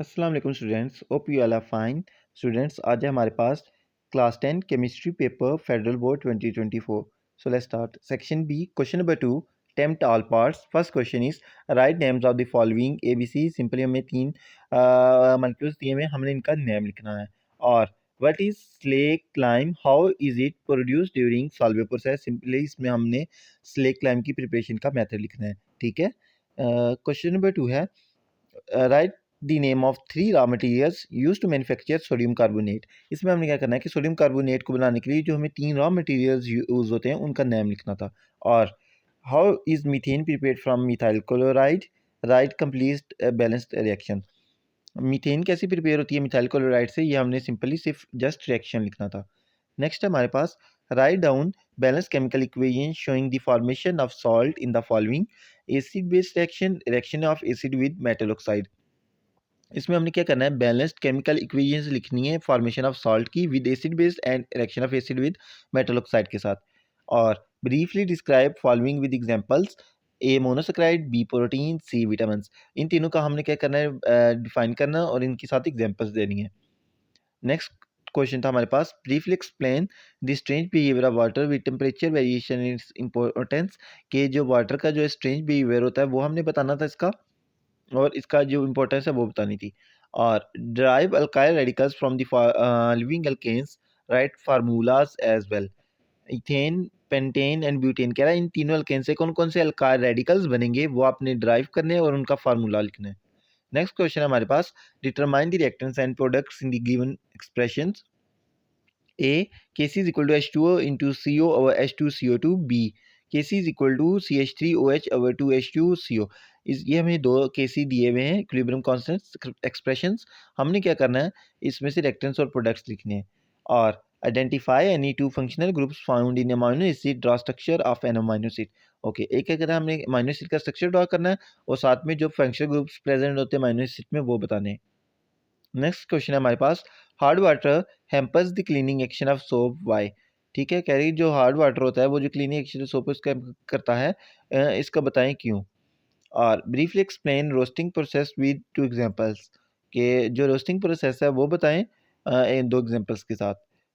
अस्सलाम वालेकुम students, hope you all are fine. Students, आज है हमारे पास class 10 chemistry paper federal board 2024। So let's start. Section B, question number 2, attempt all parts. First question is write names of the following A B C. Simply हमें तीन molecules दिए हुए हैं, हमने इनका नेम लिखना है। और what is slake lime, how is it produce during solvable process. Simply इसमें हमने स्लेक लाइम की प्रिपरेशन का मेथड लिखना है। ठीक है। क्वेश्चन नंबर 2 है write the name of 3 raw materials use to manufacture sodium carbonate. इसमें हमने क्या करना है कि सोडियम कार्बोनेट को बनाने के लिए जो हमें 3 रॉ मटेरियल्स यूज होते हैं उनका नाम लिखना था। और how is methane prepared from methyl chloride, right complete balanced reaction. Methane कैसे प्रिपेयर होती है मिथाइल क्लोराइड से, ये हमने सिंपली सिर्फ जस्ट रिएक्शन लिखना था। नेक्स्ट है हमारे पास write down balance chemical equation showing the formation of salt in the following. Acid based reaction, reaction of acid with metal oxide. इसमें हमने क्या करना है, बैलेंस्ड केमिकल इक्वेशंस लिखनी है फॉर्मेशन ऑफ सॉल्ट की with acid based and reaction of acid with metal oxide के साथ। और briefly describe following with examples. A monosaccharide, B protein, C vitamin. इन तीनों का हमने क्या करना है, डिफाइन करना और इनके साथ एग्जांपल्स देनी है। नेक्स्ट क्वेश्चन था हमारे पास, briefly explain the strange behaviour of water with temperature variation in importance. के जो वाटर का जो स्ट्रेंज बिहेवियर होता है वो हमने बताना था इसका, और इसका जो इम्पोर्टेंस है वो बतानी थी। और drive alkyl radicals from the living alkanes, write formulas as well. Ethane, pentane and butane कह रहा है इन तीनों अल्केन से कौन कौन से अल्काइल रेडिकल्स बनेंगे वो आपने ड्राइव करने हैं और उनका फार्मूला लिखना है। नेक्स्ट क्वेश्चन है हमारे पास, determine the reactants and products in the given expressions. A, Kc is equal to H2O into CO over H2CO2। B, Kc is equal to CH3OH over 2H2CO। ये हमें दो Kc दिए हुए हैं, इक्विलिब्रियम कांस्टेंट्स एक्सप्रेशंस। हमने क्या करना है, इसमें से रिएक्टेंट्स और प्रोडक्ट्स लिखने हैं। और identify any two functional groups found in amino acid, draw structure of an amino acid. Okay, एक एक करना हमने अमाइनो एसिड का स्ट्रक्चर ड्रॉ करना है और साथ में जो फंक्शनल ग्रुप्स प्रेजेंट होते हैं अमाइनो एसिड में वो बताने हैं। नेक्स्ट क्वेश्चन है हमारे पास, hard water hampers the cleaning action of soap why. ठीक है, कह रही जो हार्ड वाटर होता है वो जो क्लीनिंग एक्शन सोप उसका करता है, इसका बताएं क्यों। और briefly explain roasting process with two examples. के जो रोस्टिंग प्रोसेस है वो बताएं इन दो एग्जांपल्स के साथ।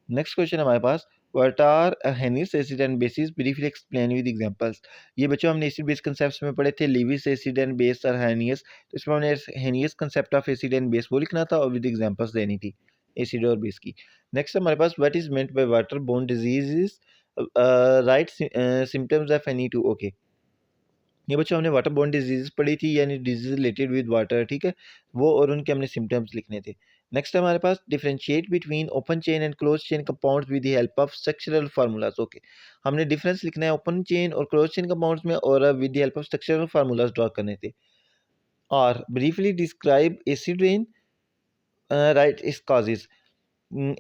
नेक्स्ट क्वेश्चन हमारे पास, what are Arrhenius acid and bases, briefly explain with examples. ये बच्चों हमने एसिड बेस कंसेप्ट्स में पढ़े थे, लिविस एसिड एंड बेस और हेनियस। तो इसमें हमने Arrhenius concept of acid and base वो लिखना था और विद एग्जांपल्स देनी थी एसिड और बेस की। नेक्स्ट हमारे पास, what is meant by water borne diseases, write symptoms of any two. Okay, ये बच्चों हमने वाटर बोर्न डिजीज पढ़ी थी, यानी डिजीज रिलेटेड विद वाटर। ठीक है, वो और उनके हमने सिम्टम्स लिखने थे। नेक्स्ट हमारे पास, differentiate between open chain and close chain compounds with the help of structural formulas. Okay, हमने डिफरेंस लिखना है ओपन चेन और क्लोज चेन कंपाउंड्स में और with the help of structural formulas draw करने थे। और briefly describe acid rain, write its causes.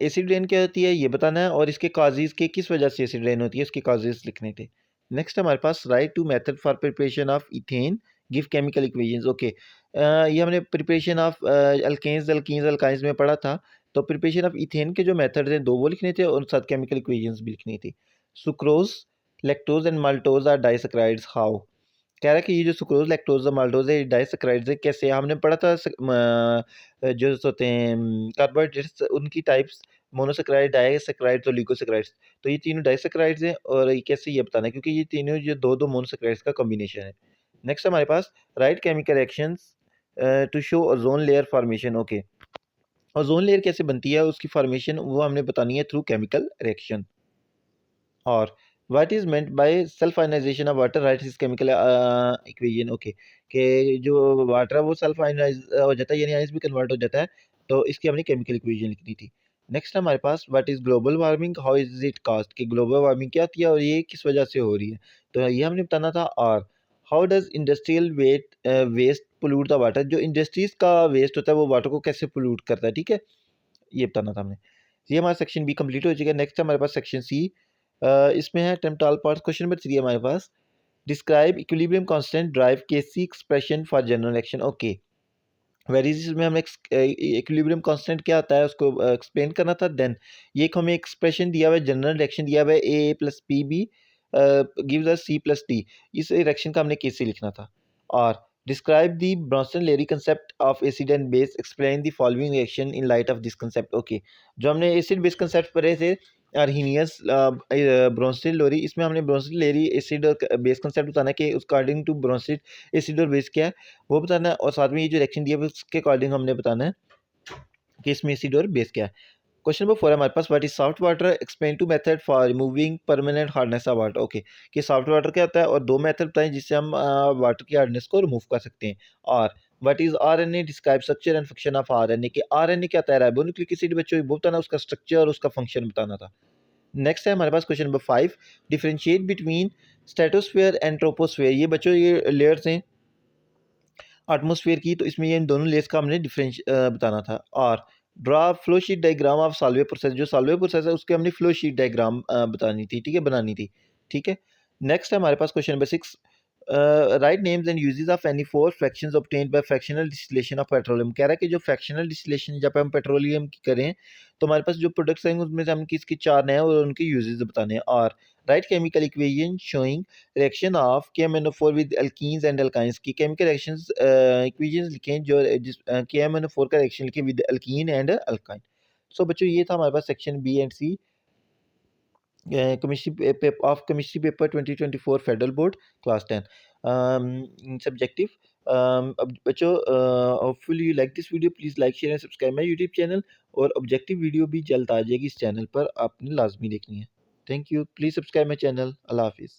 Acid rain क्या होती है ये बताना है और इसके काजेज के किस वजह से एसिड रेन होती है इसके काजेज लिखने थे। नेक्स्ट हमारे पास, write two method for preparation of ethane, give chemical equations. Okay, ये हमने preparation of alkanes alkenes alkynes में पढ़ा था। तो प्रिपरेशन ऑफ इथेन के जो मेथड हैं दो वो लिखने थे और साथ केमिकल इक्वेशंस भी लिखनी थी। Sucrose, lactose and maltose are disaccharides, how. कह रहा है कि ये जो सुक्रोज लैक्टोज और माल्टोज है डाइसैकराइड्स है, कैसे हमने पढ़ा था जो होते हैं कार्बोहाइड्रेट्स उनकी टाइप्स, मोनोसेक्राइड, डाइसैकराइड्स और लिगोसेक्राइड्स। तो ये तीनों डाइसैकराइड्स हैं और ये कैसे ये बताना है क्योंकि ये तीनों जो दो दो मोनोसेक्राइड्स का कॉम्बिनेशन है। नेक्स्ट हमारे पास, write chemical reactions to show ozone layer formation. Okay, ozone layer कैसे बनती है उसकी फॉर्मेशन वो हमने बतानी है थ्रू केमिकल रिएक्शन। और what is meant by self ionisation of water, write its chemical equation. Okay, कि जो वाटर है वो सेल्फ आयनाइज हो जाता है यानी आयंस में कन्वर्ट हो जाता है, तो इसकी हमने केमिकल इक्वेशन लिखनी थी। नेक्स्ट हमारे पास, what is global warming, how is it caused, कि ग्लोबल वार्मिंग क्या होती है और ये किस वजह से हो रही है, तो ये हमने बताना था। और how does industrial waste pollute the water, जो इंडस्ट्रीज का वेस्ट होता है वो वाटर को कैसे पोल्यूट करता है। ठीक है, ये बताना था हमने। ये हमारा सेक्शन बी कंप्लीट हो चुका है। नेक्स्ट हमारे पास सेक्शन सी, इसमें है attempt all parts. Question number 3 हमारे पास, describe equilibrium constant derive K C expression for general action. Okay, वेरीज में हमें इक्विलिब्रियम कांस्टेंट क्या होता है उसको एक्सप्लेन करना था। देन ये एक हमें एक्सप्रेशन दिया हुआ है, जनरल रिएक्शन दिया हुआ है A plus P B gives us C plus D. इस रिएक्शन का हमने केसी लिखना था। और Describe the Bronston-Leyre concept of acid and base. Explain the following reaction in light of this concept. Okay, जो हमने एसिड बेस कंसेप्ट पढ़े थे अर्हीनियस ब्रोंस्टन लोरी, इसमें हमने ब्रोंस्टन लेरी एसिड और बेस कंसेप्ट बताना है कि उसका अकॉर्डिंग टू ब्रोंस्टन एसिड और बेस क्या है वो बताना है, और साथ में ये जो रिएक्शन दिया है उसके अकॉर्डिंग हमने बताना है कि इसमें एसिड और बेस क्या है। क्वेश्चन नंबर 4 हमारे पास, what is soft water, explain two method for removing permanent hardness of water. Okay, कि सॉफ्ट वाटर क्या होता है और दो मेथड बताएं जिससे हम वाटर की हार्डनेस को रिमूव कर सकते हैं। और what is RNA, describe structure and function of RNA, कि आरएनए क्या होता है, राइबोन्यूक्लिक एसिड बच्चों वो बताना, उसका स्ट्रक्चर और उसका फंक्शन बताना था। नेक्स्ट है हमारे पास question number 5, differentiate between stratosphere and troposphere. ये बच्चों ये लेयर्स हैं एटमॉस्फेयर की, तो इसमें ये इन दोनों लेयर्स का हमने डिफरेंस बताना था। और draw flow sheet diagram of Solvay process, जो सॉल्वे प्रोसेस है उसके हमने फ्लो शीट डायग्राम बतानी थी, ठीक है, बनानी थी, ठीक है। नेक्स्ट है हमारे पास question number 6, write names and uses of any four fractions obtained by fractional distillation of petroleum. कह रहा है कि जो फ्रैक्शनल डिस्टिलेशन जब हम पेट्रोलियम की करें तो हमारे पास जो प्रोडक्ट्स हैं उसमें से हम किसकी चार हैं और उनके यूजेस बताने हैं। और write chemical equation showing reaction of KMnO4 with alkenes and alkynes, की केमिकल रिएक्शंस इक्वेशंस लिखें जो KMnO4 का रिएक्शन लिखें with alkene and alkyne. So बच्चों ये था हमारे पास section B and C chemistry of chemistry paper 2024 federal board class 10 subjective. अब बच्चों hopefully you like this video, please like share and subscribe my YouTube channel, और objective video भी जल्द आ जाएगी इस चैनल पर, आपने लाजमी देखनी है। Thank you, please subscribe my channel. अल्लाह हाफिज़।